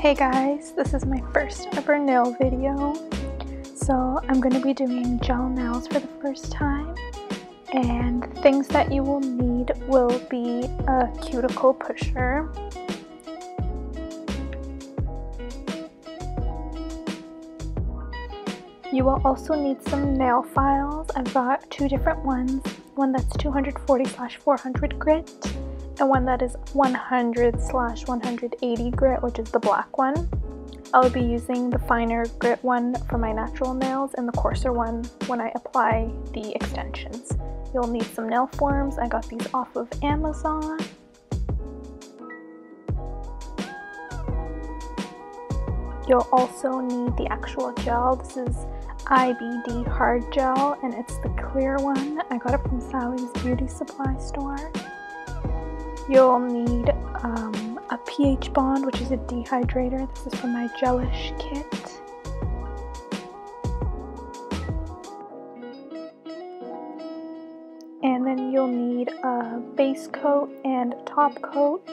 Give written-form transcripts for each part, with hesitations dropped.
Hey guys, this is my first ever nail video. So I'm going to be doing gel nails for the first time, and things that you will need will be a cuticle pusher, you will also need some nail files. I've got two different ones, one that's 240/400 grit and one that is 100/180 grit, which is the black one. I'll be using the finer grit one for my natural nails and the coarser one when I apply the extensions. You'll need some nail forms. I got these off of Amazon. You'll also need the actual gel. This is IBD hard gel and it's the clear one. I got it from Sally's beauty supply store. You'll need a pH bond, which is a dehydrator. This is from my gelish kit. And then you'll need a base coat and top coat.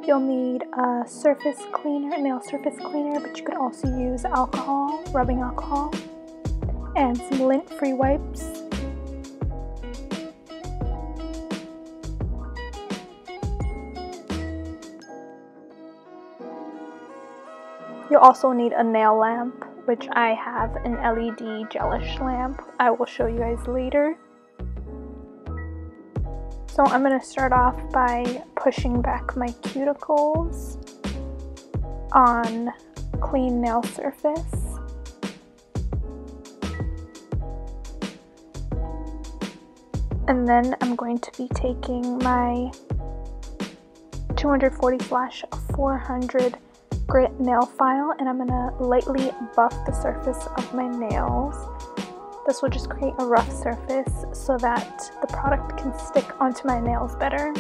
You'll need a surface cleaner, nail surface cleaner, but you could also use alcohol, rubbing alcohol, and some lint-free wipes. You'll also need a nail lamp, which I have an LED gelish lamp. I will show you guys later. So I'm going to start off by pushing back my cuticles on clean nail surface. And then I'm going to be taking my 240/400 grit nail file and I'm going to lightly buff the surface of my nails. This will just create a rough surface so that the product can stick onto my nails better.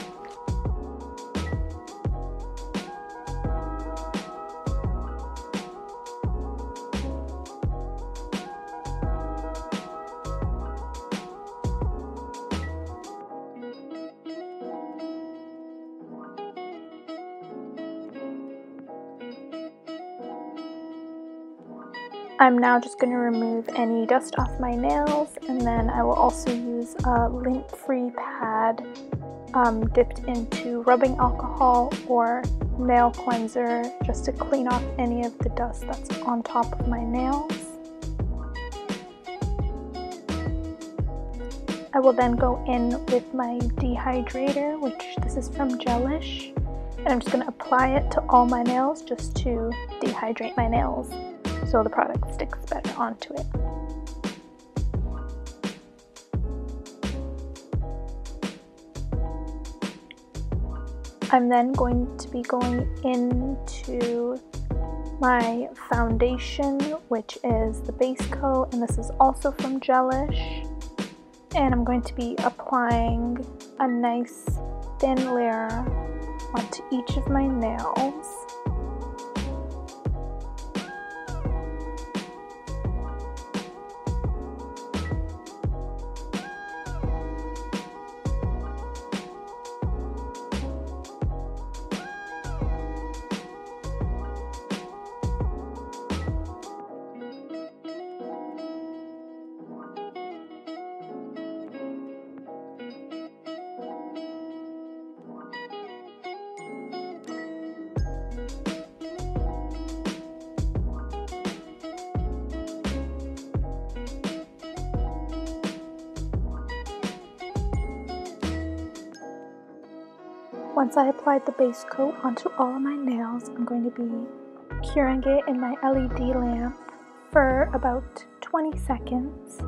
I'm now just going to remove any dust off my nails, and then I will also use a lint-free pad dipped into rubbing alcohol or nail cleanser just to clean off any of the dust that's on top of my nails. I will then go in with my dehydrator, which this is from Gelish, and I'm just going to apply it to all my nails just to dehydrate my nails, so the product sticks better onto it. I'm then going to be going into my foundation, which is the base coat, and this is also from Gelish. And I'm going to be applying a nice thin layer onto each of my nails. Once I applied the base coat onto all of my nails, I'm going to be curing it in my LED lamp for about 20 seconds.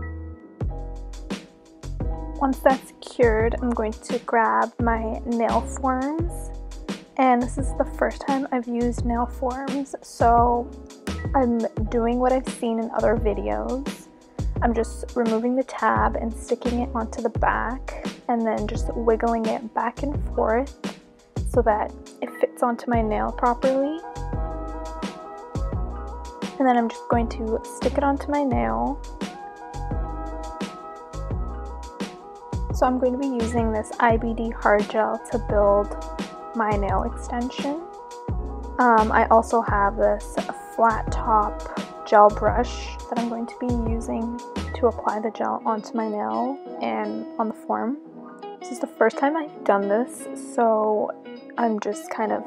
Once that's cured, I'm going to grab my nail forms, and this is the first time I've used nail forms, so I'm doing what I've seen in other videos. I'm just removing the tab and sticking it onto the back and then just wiggling it back and forth so that it fits onto my nail properly. And then I'm just going to stick it onto my nail. So I'm going to be using this IBD hard gel to build my nail extension. I also have this flat top gel brush that I'm going to be using to apply the gel onto my nail and on the form. This is the first time I've done this, so I'm just kind of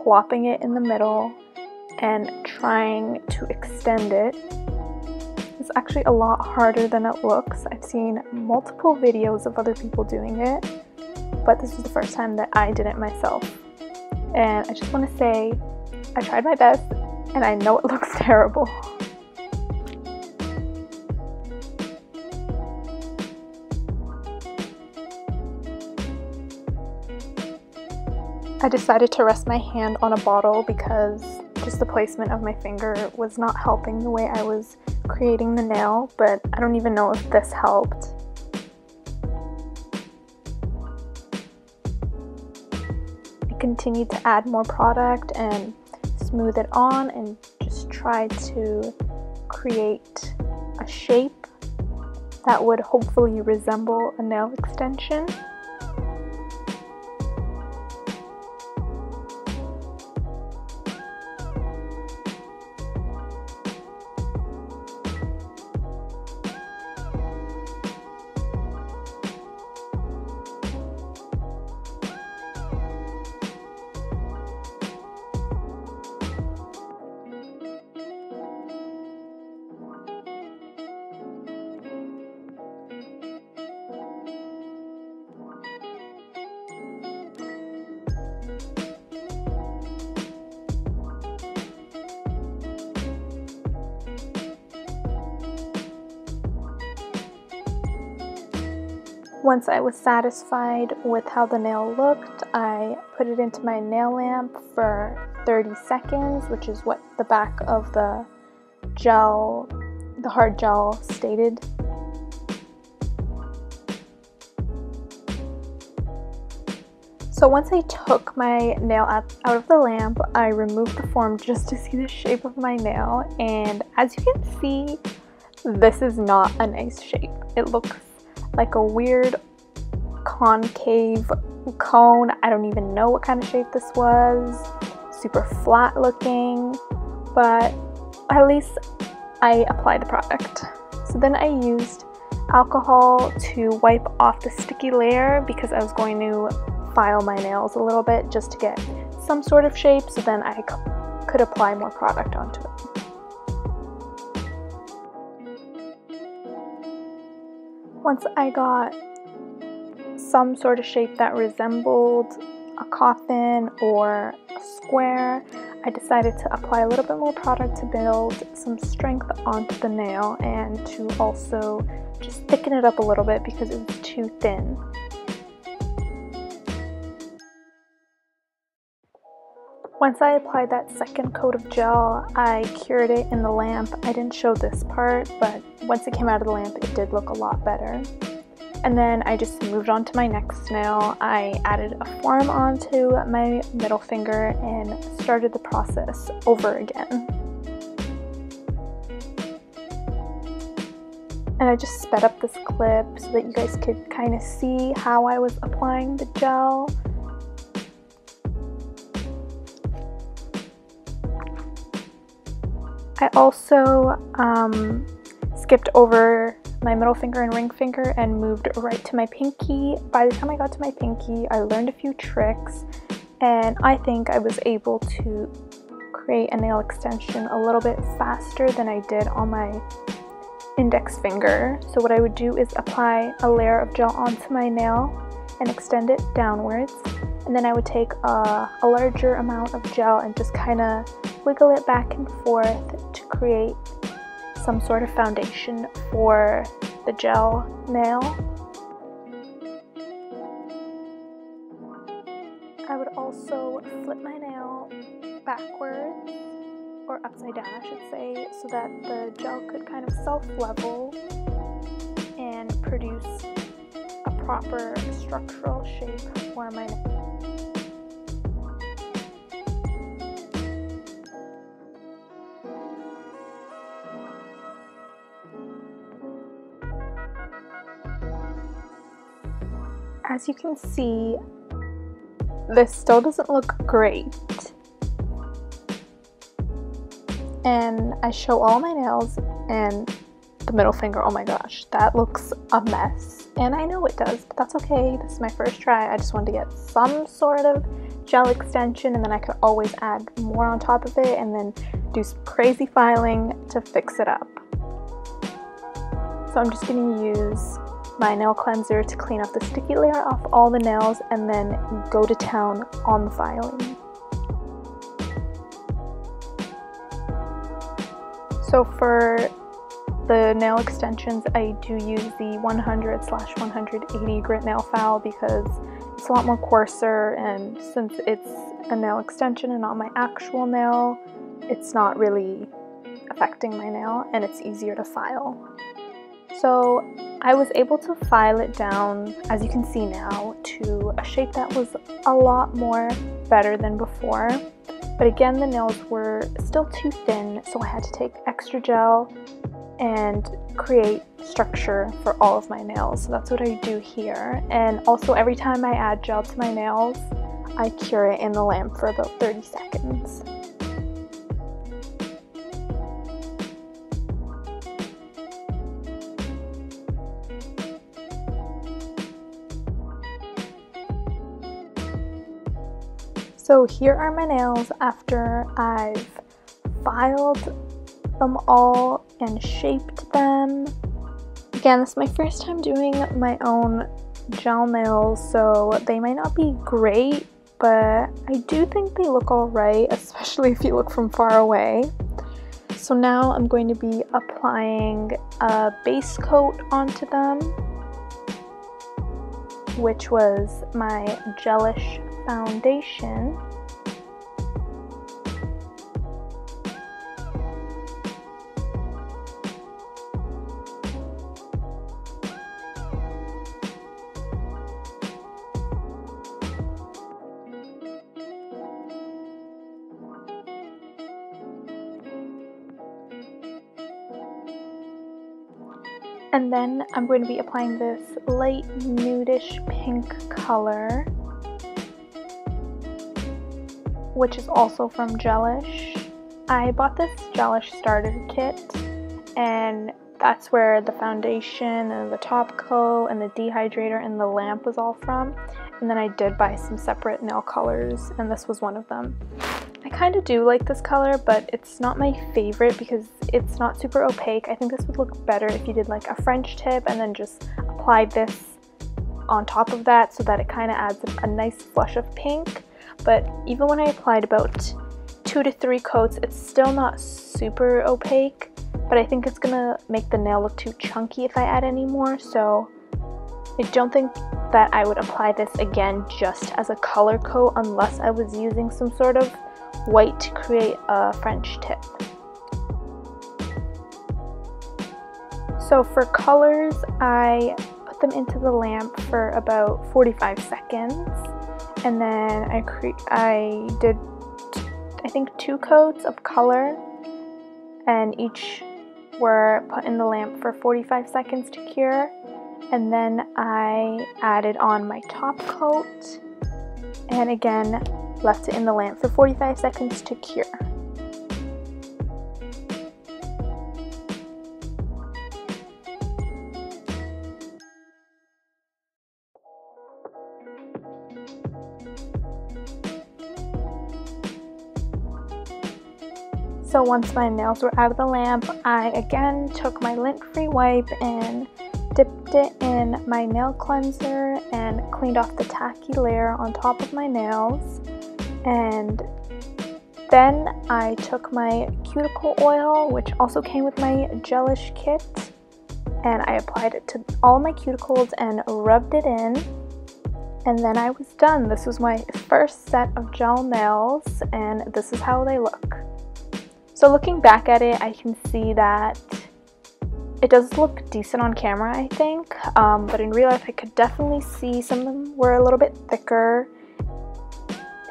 plopping it in the middle and trying to extend it. It's actually a lot harder than it looks. I've seen multiple videos of other people doing it, but this is the first time that I did it myself. And I just want to say, I tried my best, and I know it looks terrible. I decided to rest my hand on a bottle because just the placement of my finger was not helping the way I was creating the nail, but I don't even know if this helped. I continued to add more product and smooth it on and just try to create a shape that would hopefully resemble a nail extension. Once I was satisfied with how the nail looked, I put it into my nail lamp for 30 seconds, which is what the back of the gel, the hard gel stated. So once I took my nail out of the lamp, I removed the form just to see the shape of my nail, and as you can see, this is not a nice shape. It looks like a weird concave cone. I don't even know what kind of shape this was. Super flat looking, but at least I applied the product. So then I used alcohol to wipe off the sticky layer because I was going to file my nails a little bit just to get some sort of shape, so then I could apply more product onto it. Once I got some sort of shape that resembled a coffin or a square, I decided to apply a little bit more product to build some strength onto the nail and to also just thicken it up a little bit because it was too thin. Once I applied that second coat of gel, I cured it in the lamp. I didn't show this part, but once it came out of the lamp, it did look a lot better. And then I just moved on to my next nail. I added a form onto my middle finger and started the process over again. And I just sped up this clip so that you guys could kind of see how I was applying the gel. I also skipped over my middle finger and ring finger and moved right to my pinky. By the time I got to my pinky, I learned a few tricks, and I think I was able to create a nail extension a little bit faster than I did on my index finger. So what I would do is apply a layer of gel onto my nail and extend it downwards, and then I would take a larger amount of gel and just kind of wiggle it back and forth to create some sort of foundation for the gel nail. I would also flip my nail backwards, or upside down I should say, so that the gel could kind of self-level and produce a proper structural shape for my nail. As you can see, this still doesn't look great, and I show all my nails, and the middle finger, oh my gosh, that looks a mess. And I know it does, but that's okay. This is my first try. I just wanted to get some sort of gel extension, and then I could always add more on top of it and then do some crazy filing to fix it up. So I'm just going to use my nail cleanser to clean off the sticky layer off all the nails and then go to town on the filing. So for the nail extensions, I do use the 100/180 grit nail file because it's a lot more coarser, and since it's a nail extension and not my actual nail, it's not really affecting my nail and it's easier to file. So I was able to file it down, as you can see now, to a shape that was a lot more better than before. But again, the nails were still too thin, so I had to take extra gel and create structure for all of my nails. So that's what I do here. And also every time I add gel to my nails, I cure it in the lamp for about 30 seconds. So here are my nails after I've filed them all and shaped them. Again, this is my first time doing my own gel nails, so they might not be great, but I do think they look alright, especially if you look from far away. So now I'm going to be applying a base coat onto them, which was my gelish foundation. And then I'm going to be applying this light nudish pink color, which is also from Gelish. I bought this Gelish starter kit, and that's where the foundation and the top coat and the dehydrator and the lamp was all from. And then I did buy some separate nail colors, and this was one of them. I kind of do like this color, but it's not my favorite because it's not super opaque. I think this would look better if you did like a French tip and then just applied this on top of that so that it kind of adds a nice flush of pink. But even when I applied about 2 to 3 coats, it's still not super opaque, but I think it's gonna make the nail look too chunky if I add any more, so I don't think that I would apply this again just as a color coat unless I was using some sort of white to create a French tip. So for colors, I put them into the lamp for about 45 seconds, and then I did I think 2 coats of color, and each were put in the lamp for 45 seconds to cure, and then I added on my top coat and again left it in the lamp for 45 seconds to cure. So once my nails were out of the lamp, I again took my lint-free wipe and dipped it in my nail cleanser and cleaned off the tacky layer on top of my nails. And then I took my cuticle oil, which also came with my Gelish kit, and I applied it to all my cuticles and rubbed it in. And then I was done. This was my first set of gel nails, and this is how they look. So looking back at it, I can see that it does look decent on camera, I think, but in real life I could definitely see some of them were a little bit thicker.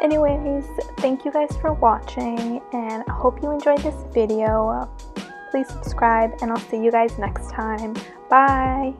Anyways, thank you guys for watching, and I hope you enjoyed this video. Please subscribe, and I'll see you guys next time. Bye!